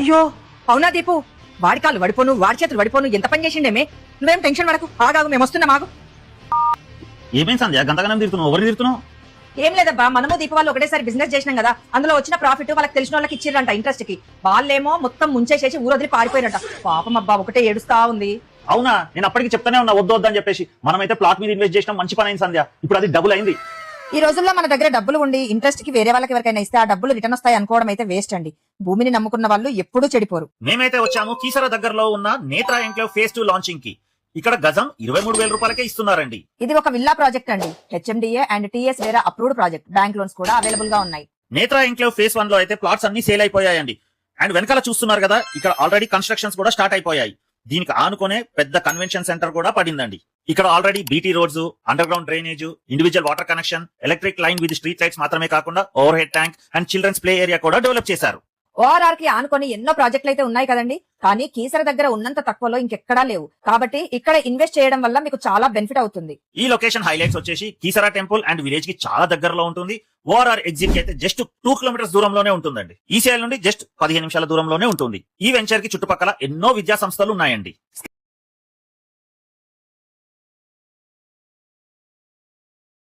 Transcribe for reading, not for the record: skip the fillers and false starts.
అయ్యో అవునా దీపు, వాడి కాళ్ళు పడిపోను, వాడి చేతులు పడిపోను, ఎంత పని చేసిండేమే. నువ్వేం టెన్షన్ పడకు, ఆగాగు, మేము వస్తున్నాం, ఆగు. ఏమేం సంధ్య గంతగానం తిడుతున్నావు? ఎవరిని తిడుతున్నావు? ఏం లేదబ్బా, మనము దీపు వాళ్ళు ఒకటేసారి బిజినెస్ చేసినాం కదా, అందులో వచ్చిన ప్రాఫిట్ వాళ్ళకి తెలిసిన వాళ్ళకి ఇచ్చిర్రంట ఇంట్రెస్ట్ కి. వాళ్ళేమో మొత్తం ముంచేసేసి ఊరొదిలి పారిపోయారంట. పాపం అబ్బా, ఒకటే ఏడుస్తా ఉంది. అవునా, నేను అప్పటికి చెప్తానే ఉన్నా వద్దు వద్దని చెప్పేసి. మనమైతే ప్లాట్ మీద ఇన్వెస్ట్ చేసినాం, మంచి పని అయింది సంధ్య. ఇప్పుడు అది డబుల్ అయింది. ఈ రోజుల్లో మన దగ్గర డబ్బులు ఉండి ఇంట్రెస్ట్ కి వేరే వాళ్ళకి ఎవరికైనా ఇస్తే ఆ డబ్బులు రిటర్న్ వస్తాయి అనుకోవడం అయితే వేస్ట్ అండి. భూమిని నమ్ముకున్న వాళ్ళు ఎప్పుడూ చెడిపోరు. మేమైతే వచ్చాము కీసర దగ్గరలో ఉన్న నేత్రా ఎంక్లేవ్ ఫేజ్ 2 లాంచింగ్ కి. ఇక్కడ గజం 23,000 రూపాయలకే ఇస్తున్నారండి. ఇది ఒక విల్లా ప్రాజెక్ట్ అండి. హెచ్ఎండిఏ అండ్ టీఎస్ వేరే అప్రూవ్డ్ ప్రాజెక్ట్. బ్యాంక్ లోన్స్ కూడా అవైలబుల్ గా ఉన్నాయి. నేత్రా ఎంక్లేవ్ ఫేజ్ 1 లో అయితే ప్లాట్స్ అన్ని సేల్ అయిపోయాయండి. అండ్ వెనకాల చూస్తున్నారు కదా, ఇక్కడ ఆల్రెడీ కన్స్ట్రక్షన్స్ కూడా స్టార్ట్ అయిపోయాయి. దీనికి ఆనుకునే పెద్ద కన్వెన్షన్ సెంటర్ కూడా పడిందండి. ఇక్కడ already BT roads, underground drainage, individual water connection, electric line with street lights మాత్రమే కాకుండా overhead tank and children's play area కూడా డెవలప్ చేశారు. ఓఆర్ఆర్ కి ఆనుకొని ఎన్నో ప్రాజెక్టులు అయితే ఉన్నాయి కదండి, కానీ కీసర దగ్గర ఉన్నంత తక్కువలో ఇంకెక్కడా లేవు. కాబట్టి ఇక్కడ ఇన్వెస్ట్ చేయడం వల్ల మీకు చాలా బెనిఫిట్ అవుతుంది. ఈ లొకేషన్ హైలైట్స్ వచ్చేసి కీసరా టెంపుల్ అండ్ విలేజ్ కి చాలా దగ్గరలో ఉంటుంది. ఓఆర్ఆర్ ఎగ్జిట్ కి అయితే జస్ట్ 2 కిలోమీటర్స్ దూరంలోనే ఉంటుందండి. ఈసీఎల్ నుండి జస్ట్ 15 నిమిషాల దూరంలోనే ఉంటుంది. ఈ వెంచర్ కి చుట్టుపక్కల ఎన్నో విద్యా సంస్థలు ఉన్నాయండి.